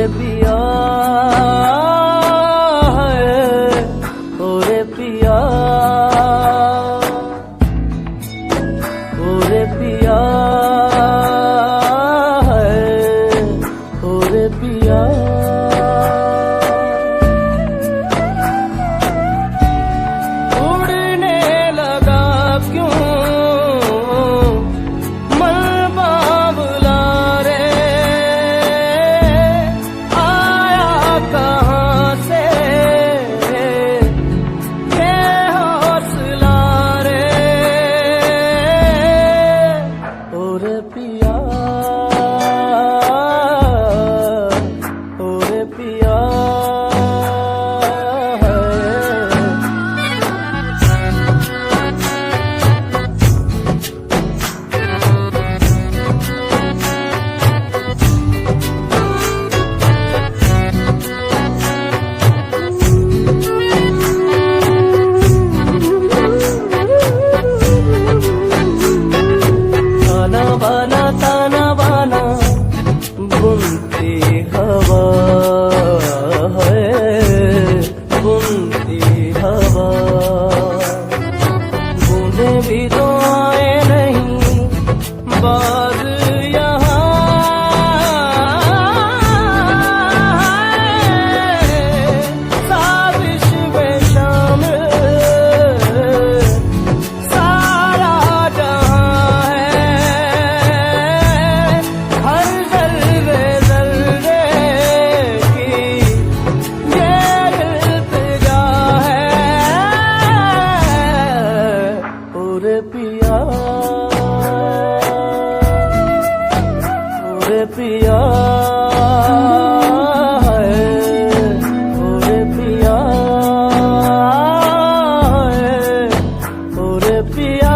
ओरे पिया है, ओरे पिया, ओरे पिया है, ओरे पिया। उड़ने लगा क्यों मन बाबला रे, आया कहाँ से ये हौसला रे, ओरे पिया, ओरे पिया ताना बाना बुनती हवा है, बुनती हवा, बूंदे भी तो आए नहीं बाज यहाँ, साजिश में शामिल सारा जहाँ है, हर ज़र्रे ज़र्रे की ये इल्तिजा है, ओरे पिया, ओरे पिया है, ओरे पिया है, ओरे पिया।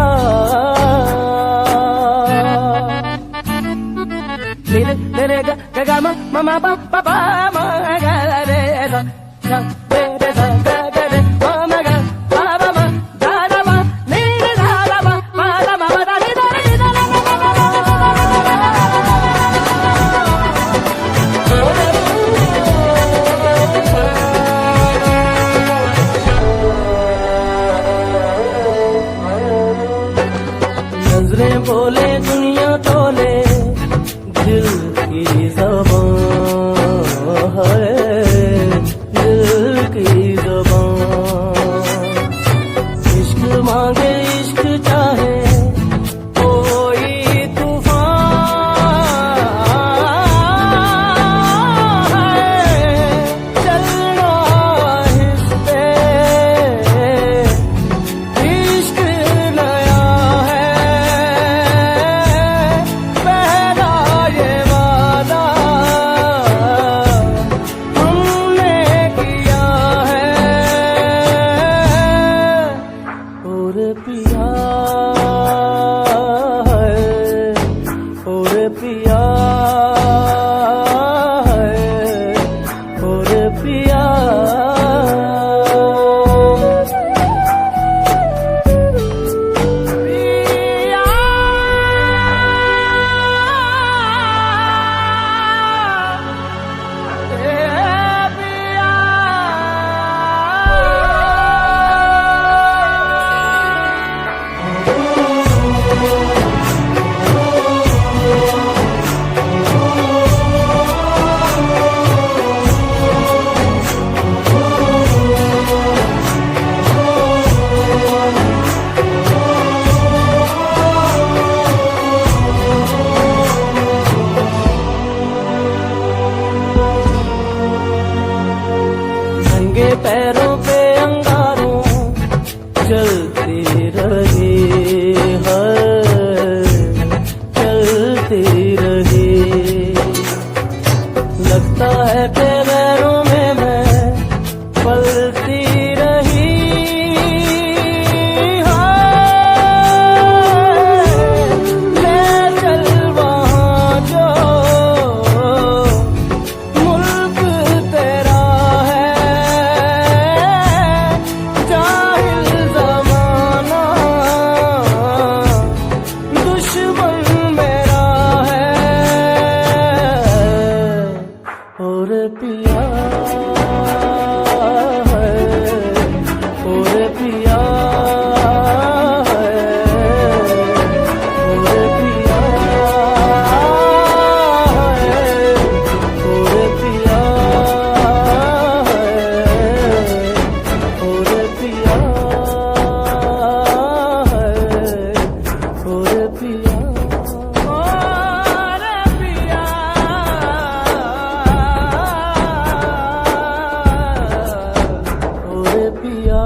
Re ga ga ga ma ma ma pa pa pa ma ga re sa sa re sa ga ga re ma ma ga pa pa ma da da ma ni re sa da ma pa da ma da ni da ni da la la la la नजरें बोले दुनिया तोले दिल की ज़बान है, दिल की ज़बान, इश्क मांगे इश्क चाहे कोई तूफान है, चलना हिस्से इश्क नया है, पहला ये वादा हमने किया है, ओरे पिया है, ओरे पिया है, ओरे पिया। नंगे पैरों पे अंगारों चलती रही है, चलती रही, लगता है कि पैरों में मैं पलती रही है, ले चल वहाँ जो मुल्क तेरा ওরে পিয়া ওরে পিয়া ওরে পিয়া ওরে পিয়া ওরে পিয়া ওরে পিয়া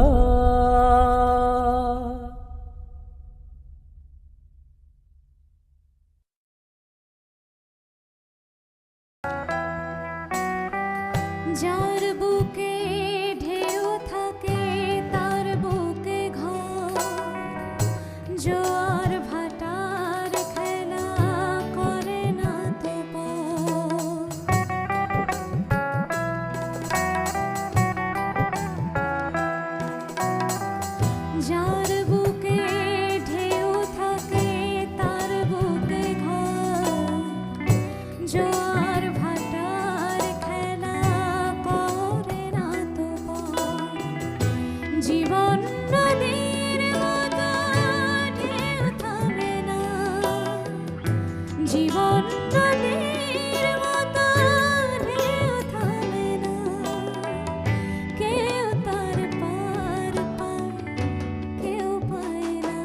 যার বুকে ঢেউ থাকে তার বুকে ঘর জোয়ার ভাটার খেলা করে না তো যার বুকে ঢেউ থাকে তার বুকে ঘর জোয়ার ভাটার খেলা করে না তো জীবন নদীর মতো ঢেউ থামে না জীবন নদীর মতো ঢেউ থামে না কেউ তার পার পায় কেউ পায় না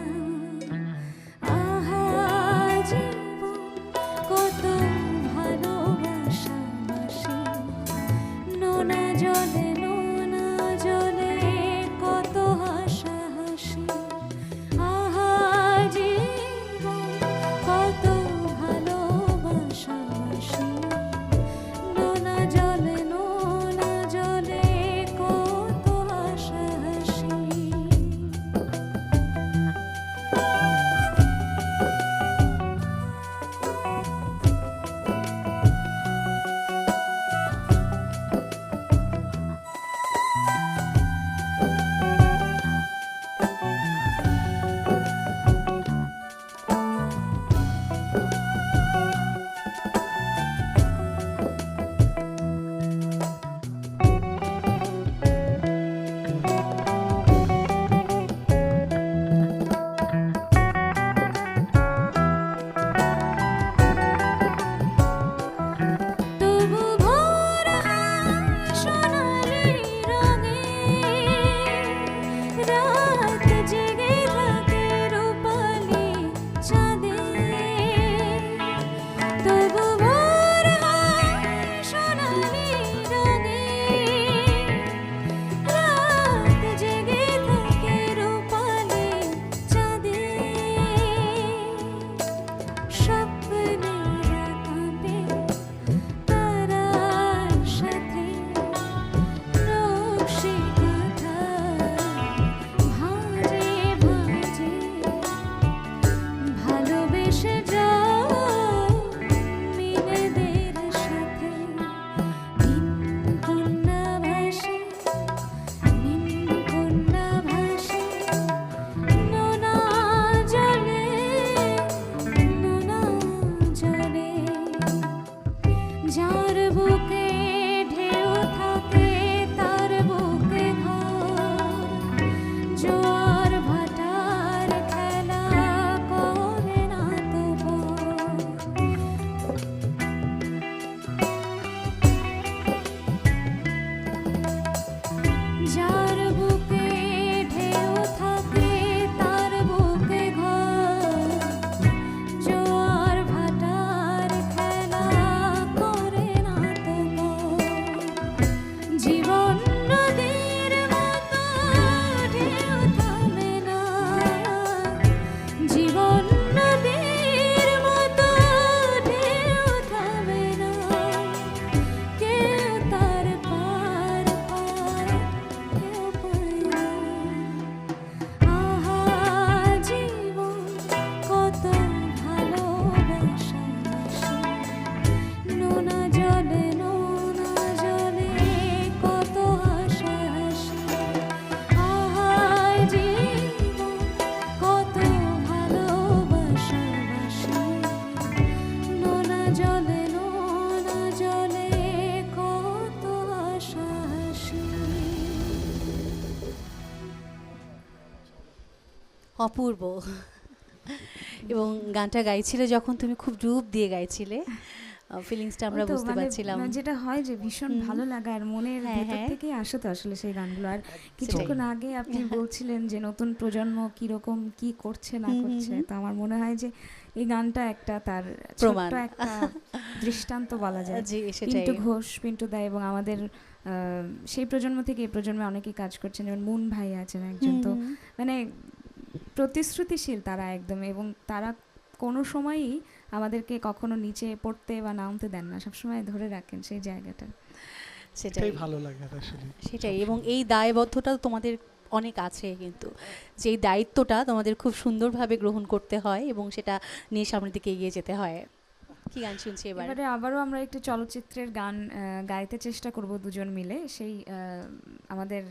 আহা জীবন কত ভালোবাসা বাসি নোনা জলে কত হাসা হাসি আহা জীবন কত ভালোবাসা বাসি নোনা জলে কত হাসা হাসি তবু ভোর সোনালি রঙে রাত জেগে থাকে রূপালি চাঁদে তবু ভোর সোনালি রঙে রাত জেগে থাকে রূপালি চাঁদে স্বপ্নেরা কাঁপে তারার সাথে নকশি কাঁথা ভাঁজে ভাঁজে ভালোবেসে যাও মিনেদের সাথে কন্যা ভাসে কন্যা ভাসে নোনা জলে যার বুকে ঢেউ থাকে তার বুকে ঘর জোয়ার ভাটার খেলা করে না তো যার বুকে ঢেউ থাকে তার বুকে ঘর জোয়ার ভাটার খেলা করে না তো অপূর্ব। এবং গানটা গাইছিলে যখন তুমি খুব ডুব দিয়ে গাইছিলে, ফিলিংসটা আমরা ওই তো বুঝতে মানে পারছিলাম। যেটা হয় যে ভীষণ হুম। ভালো লাগা আর মনের হ্যাঁ, ভেতর হ্যাঁ। থেকেই আসে তো আসলে সেই গানগুলো। আর কিছুক্ষণ আগে আপনি বলছিলেন যে নতুন প্রজন্ম কিরকম কি করছে না হুম, হুম, করছে, হুম। তো আমার মনে হয় যে এই গানটা একটা তার প্রমাণ। ছোট্ট একটা দৃষ্টান্ত বলা যায়। জি, সেটাই। পিন্টু ঘোষ, পিন্টু দা এবং আমাদের সেই প্রজন্ম থেকে এই প্রজন্মে অনেকেই কাজ করছেন, যেমন মুন ভাই আছেন একজন, হুম, তো হুম। মানে প্রতিশ্রুতিশীল তারা একদম, এবং তারা কোনো সময়ই আমাদেরকে কখনো নিচে পড়তে বা নামতে দেন না, সবসময় ধরে রাখেন সেই জায়গাটা। সেটাই এটাই ভালো লাগে আসলে। সেটাই। এবং এই দায়বদ্ধতা তোমাদের অনেক আছে, কিন্তু যে এই দায়িত্বটা তোমাদের খুব সুন্দরভাবে গ্রহণ করতে হয় এবং সেটা নিয়ে সামনের দিকে এগিয়ে যেতে হয়। কি গান শুনছি এবার? এবারে আবারও আমরা একটি চলচ্চিত্রের গান গাইতে চেষ্টা করব দুজন মিলে, সেই আমাদের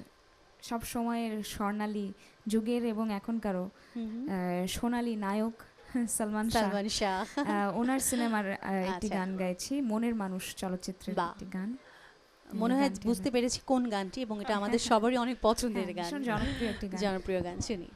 সব সময়ের স্বর্ণালী যুগের এবং এখনকারও হুম, হুম। সোনালী নায়ক সালমান শাহ, সালমান শাহ। ওনার সিনেমার একটি আচ্ছা। গান গাইছি, মনের মানুষ চলচ্চিত্রের বাহ। একটি গান। মনে হয় গানটি বুঝতে পেরেছি কোন গানটি, এবং এটা আমাদের হ্যাঁ, সবারই অনেক পছন্দের হ্যাঁ, গান, ভীষণ জনপ্রিয় একটি গান। জনপ্রিয় গান। শুনি।